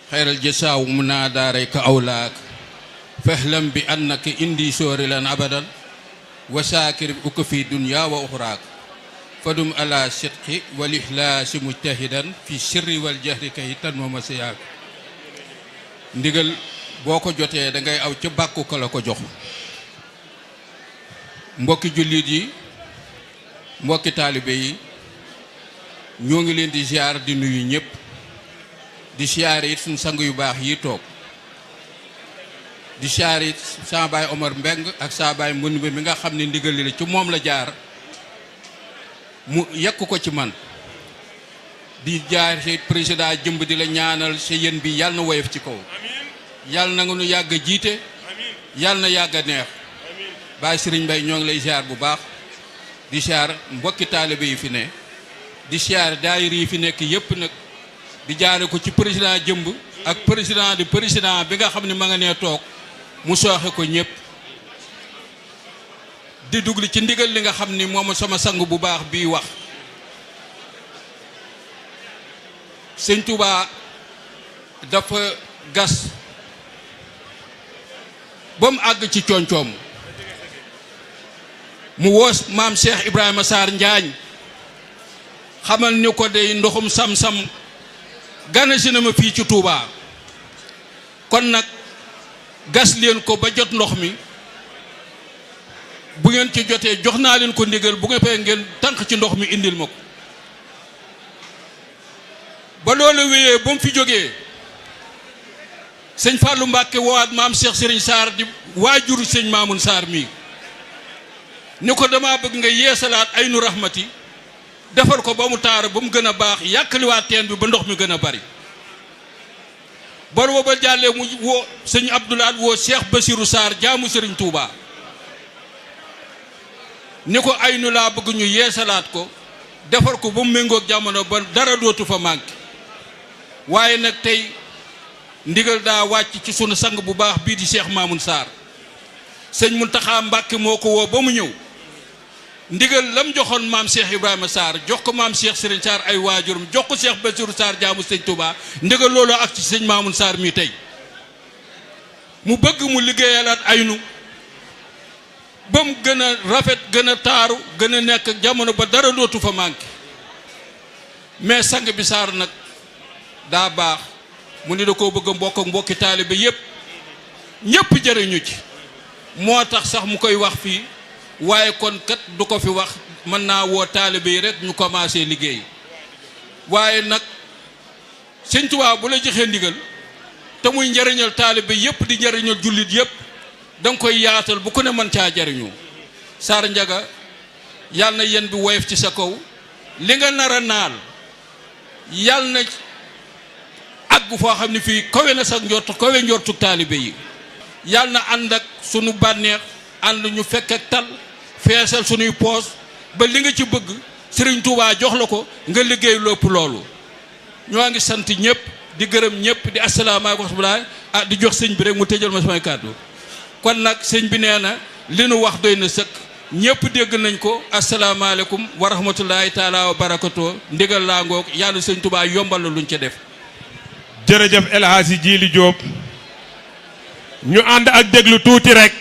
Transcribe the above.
xayral jasaaw mu naa daaray ka awlaak fahlam bi annaka indi soori lan abadan wa saakir uka fi dunya wa uxraak fadum ala sidqi wal ixlaasi mujtahidan fi sirri wal jahri kay tan mooma siyaak ndigal boo ko jotee da ngay aw ca bàkku ka la ko jox mbokki jullit yi mbokki taalibe yi ñoo ngi leen di ziar di nuyu ñëpp di ziar it suñu sang yu baax yi toog di ziar it saa baay Omar Mbeng ak saa baay Mbënd mi nga xam ne ndigal li ci moom la jaar mu yekk ko ci man di jaar ci président jëmb di la ñaanal sa yéen bi yàlla na woyof ci kaw yàlla na nga nu yàgg a jiite yàlla na yàgg a neex baay Sëriñ Mbay ñoo ngi lay ziar bu baax di ziar mbokki taalibe yi fi ne di ziar daayira yi fi nekk yépp nag di jaare ko ci président jëmb ak président di président bi nga xam ne ma nga nee toog mu sooxe ko ñëpp di dugli ci ndigal li nga xam ni moom sama sang bu baax bii wax sëñ Touba dafa gas ba mu àgg ci cooncoom mu woos maam Cheikh Ibrahima Sarr Njaañ xamal ni ko dey ndoxum sam-sam gane si na ma fii ci Touba kon nag gas leen ko ba jot ndox mi bu ngeen ci jotee jox naa leen ko ndigal bu nga fee ngeen tànk ci ndox mi indil ma ko ba loolu wéyee ba mu fi jógee sëñ Fallou Mbacke woowaat maam Cheikh Serigne Sarr di waajuru sëñ Mamoun Sarr mii ni ko dama bëgg nga yeesalaat ay nu rahmati defar ko ba mu taara ba mu gën a baax yàkkaliwaat teen bi ba ndox mi gën a bari bor ba jàllee mu woo sëñ Abdoulaye woo Cheikh Bassirou Sarr jaamu Serigne Touba ni ko ay nu laa bëgg ñu yeesalaat ko defar ko ba mu méngoog jamono ba dara dootu fa manqué waaye nag tey ndigal daa wàcc ci sunu sang bu baax bii di Cheikh Mamoun Sarr sëñ Mountakha Mbacké moo ko woo ba mu ñëw ndigal lam joxoon maam Cheikh Ibrahima Sarr jox ko maam Cheikh Serigne Sarr ay waajuram jox ko Cheikh Bassirou Sarr jaamu sëñ Touba ndigal loolu ak ci sëñ Mamoun Sarr mii tey mu bëgg mu liggéeyalaat aynu ba mu gën a rafet gën a taaru gën a nekk jamono ba dara dootu fa manqué mais sang bi Sarr nag daa baax mu ni da koo bëgg a mbokk ak mbokki taalibe yépp ñépp jëriñu ci moo tax sax mu koy wax fii waaye kon kat du ko fi wax mën naa woo taalibe yi rek ñu commencé liggéey waaye nag sëñ Tuubaa bu la joxee ndigal te muy njëriñal taalibe yépp di njëriñal jullit yépp da nga koy yaatal bu ko ne mën caa jariñu Sarr Njaga yàlla na yen bi woyof ci sa kaw li nga nar a naal yàlla na àgg foo xam ne fii kawe na sa njort kawe njortu taalibe yi yàlla na ànd ak sunu bànneex ànd ñu fekk ak tal feesal sunuy poos ba li nga ci bëgg Serigne Touba jox la ko nga liggéey lépp loolu ñoo ngi sant ñëpp di gërëm ñëpp di asalaamaaleykum wa rahmatulah di jox sëñ bi rek mu tëjal ma samay kàddu kon nag sëñ bi nee na li nu wax doy na sëkk ñëpp dégg nañ ko asalaamaaleykum wa rahmatulahi taala wa barakatoo ndigal laa ngoog yàlla sëñ Touba yombal la luñ ca def. jërëjëf El Hadji Djili Diop ñu ànd ak déglu tuuti rek.